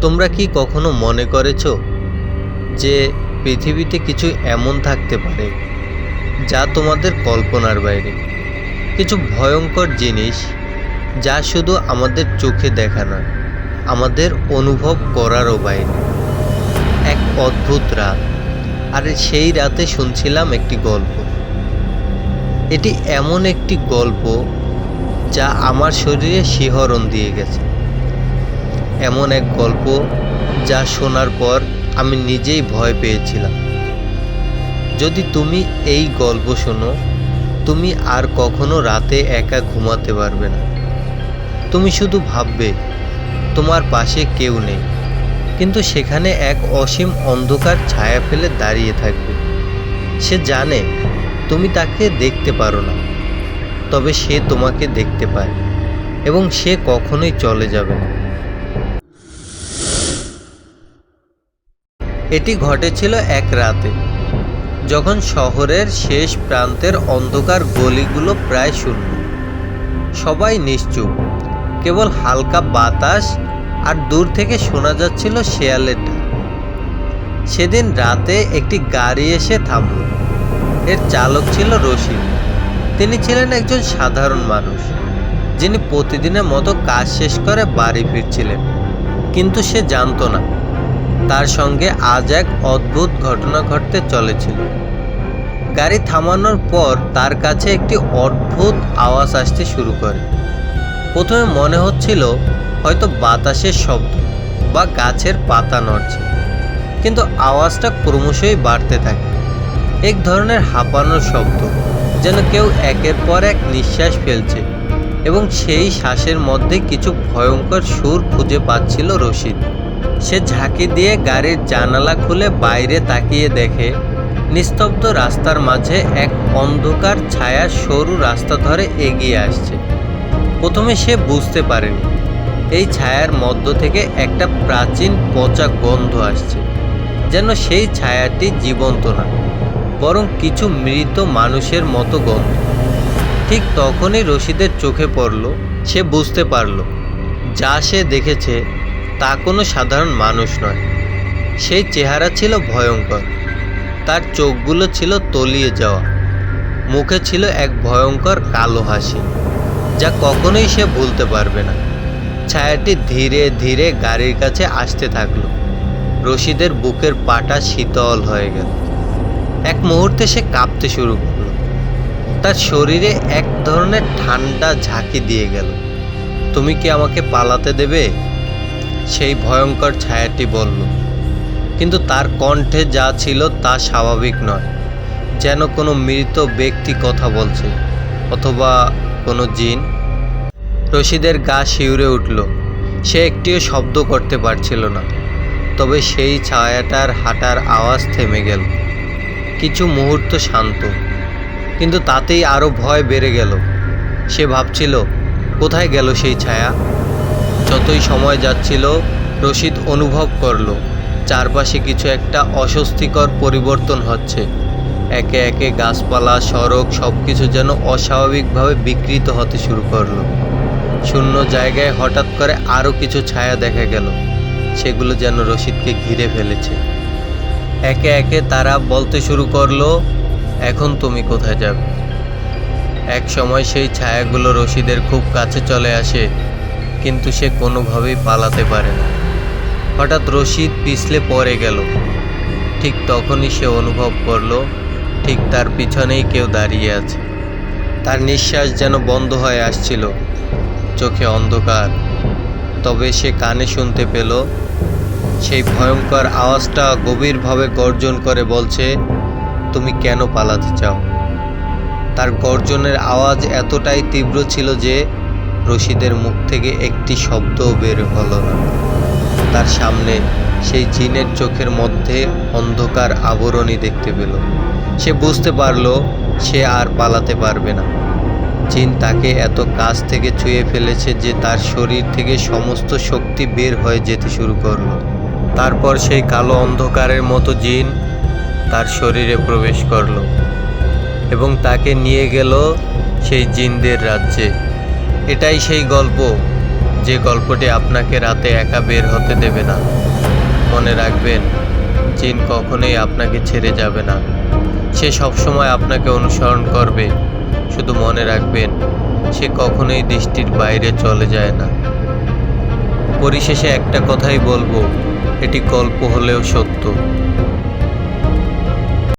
তোমরা কি কখনো মনে করেছো যে পৃথিবীতে কিছু এমন থাকতে পারে যা তোমাদের কল্পনার বাইরে? কিছু ভয়ঙ্কর জিনিস যা শুধু আমাদের চোখে দেখা নয়, আমাদের অনুভব করারও বাইরে। এক অদ্ভুত রাত, আর সেই রাতে শুনছিলাম একটি গল্প। এটি এমন একটি গল্প যা আমার শরীরে শিহরণ দিয়ে গেছে। এমন এক গল্প যা শোনার পর আমি নিজেই ভয় পেয়েছিলাম। যদি তুমি এই গল্প শোনো, তুমি আর কখনো রাতে একা ঘুমাতে পারবে না। তুমি শুধু ভাববে তোমার পাশে কেউ নেই, কিন্তু সেখানে এক অসীম অন্ধকার ছায়া ফেলে দাঁড়িয়ে থাকবে। সে জানে তুমি তাকে দেখতে পারো না, তবে সে তোমাকে দেখতে পায়, এবং সে কখনোই চলে যাবে না। এটি ঘটেছিল এক রাতে, যখন শহরের শেষ প্রান্তের অন্ধকার গলিগুলো প্রায় শূন্য। সবাই নিশ্চুপ, কেবল হালকা বাতাস আর দূর থেকে শোনা যাচ্ছিল শেয়ালের ডাক। সেদিন রাতে একটি গাড়ি এসে থামল। এর চালক ছিল রশিদ। তিনি ছিলেন একজন সাধারণ মানুষ, যিনি প্রতিদিনের মতো কাজ শেষ করে বাড়ি ফিরছিলেন। কিন্তু সে জানতো না তার সঙ্গে আজ এক অদ্ভুত ঘটনা ঘটতে চলেছিল। গাড়ি থামানোর পর তার কাছে একটি অদ্ভুত আওয়াজ আসতে শুরু করে। প্রথমে মনে হচ্ছিল হয়তো বাতাসের শব্দ বা গাছের পাতা নড়ছে, কিন্তু আওয়াজটা ক্রমশই বাড়তে থাকে। এক ধরনের হাঁপানোর শব্দ, যেন কেউ একের পর এক নিঃশ্বাস ফেলছে, এবং সেই শ্বাসের মধ্যে কিছু ভয়ঙ্কর সুর খুঁজে পাচ্ছিল রশিদ। সে ঝাঁকি দিয়ে গাড়ির জানালা খুলে বাইরে তাকিয়ে দেখে নিস্তব্ধ রাস্তার মাঝে এক অন্ধকার ছায়া সরু রাস্তা ধরে এগিয়ে আসছে। প্রথমে সে বুঝতে পারেনি এই ছায়ার মধ্য থেকে একটা প্রাচীন পচা গন্ধ আসছে, যেন সেই ছায়াটি জীবন্ত না, বরং কিছু মৃত মানুষের মতো গন্ধ। ঠিক তখনই রশিদের চোখে পড়ল। সে বুঝতে পারল যা সে দেখেছে তা কোনো সাধারণ মানুষ নয়। সেই চেহারা ছিল ভয়ঙ্কর। তার চোখগুলো ছিল তলিয়ে যাওয়া, মুখে ছিল এক ভয়ঙ্কর কালো হাসি, যা কখনোই সে ভুলতে পারবে না। ছায়াটি ধীরে ধীরে গাড়ির কাছে আসতে থাকলো। রশিদের বুকের পাটা শীতল হয়ে গেল। এক মুহূর্তে সে কাঁপতে শুরু করলো। তার শরীরে এক ধরনের ঠান্ডা ঝাঁকি দিয়ে গেল। তুমি কি আমাকে পালাতে দেবে? সেই ভয়ঙ্কর ছায়াটি বলল, কিন্তু তার কণ্ঠে যা ছিল তা স্বাভাবিক নয়, যেন কোনো মৃত ব্যক্তি কথা বলছে, অথবা কোনো জিন। রশিদের গা শিউরে উঠল। সে একটিও শব্দ করতে পারছিল না। তবে সেই ছায়াটার হাঁটার আওয়াজ থেমে গেল। কিছু মুহূর্ত শান্ত, কিন্তু তাতেই আরও ভয় বেড়ে গেল। সে ভাবছিল, কোথায় গেল সেই ছায়া? যতই সময় যাচ্ছিল, রশিদ অনুভব করল চারপাশে কিছু একটা অস্বস্তিকর পরিবর্তন হচ্ছে। একে একে গাছপালা, সড়ক সবকিছু যেন অস্বাভাবিকভাবে বিকৃত হতে শুরু করলো। শূন্য জায়গায় হঠাৎ করে আরও কিছু ছায়া দেখা গেল। সেগুলো যেন রশিদকে ঘিরে ফেলেছে। একে একে তারা বলতে শুরু করলো, এখন তুমি কোথায় যাবে? এক সময় সেই ছায়াগুলো রশিদের খুব কাছে চলে আসে, কিন্তু সে কোনোভাবেই পালাতে পারে না। হঠাৎ রশিদ পিছলে পড়ে গেল। ঠিক তখনই সে অনুভব করলো ঠিক তার পিছনেই কেউ দাঁড়িয়ে আছে। তার নিঃশ্বাস যেন বন্ধ হয়ে আসছিল, চোখে অন্ধকার। তবে সে কানে শুনতে পেল সেই ভয়ঙ্কর আওয়াজটা গভীরভাবে গর্জন করে বলছে, তুমি কেন পালাতে চাও? তার গর্জনের আওয়াজ এতটাই তীব্র ছিল যে রশিদের মুখ থেকে একটি শব্দও বের হলো না। তার সামনে সেই জিনের চোখের মধ্যে অন্ধকার আবরণী দেখতে পেল। সে বুঝতে পারল সে আর পালাতে পারবে না। জিন তাকে এত কাছ থেকে ছুঁয়ে ফেলেছে যে তার শরীর থেকে সমস্ত শক্তি বের হয়ে যেতে শুরু করলো। তারপর সেই কালো অন্ধকারের মতো জিন তার শরীরে প্রবেশ করলো এবং তাকে নিয়ে গেল সেই জিনদের রাজ্যে। এটাই সেই গল্প যে গল্পটি আপনাকে রাতে একা বের হতে দেবে না। মনে রাখবেন, জিন কখনোই আপনাকে ছেড়ে যাবে না। সে সবসময় আপনাকে অনুসরণ করবে। শুধু মনে রাখবেন, সে কখনোই দৃষ্টির বাইরে চলে যায় না। পরিশেষে একটা কথাই বলবো, এটি গল্প হলেও সত্য।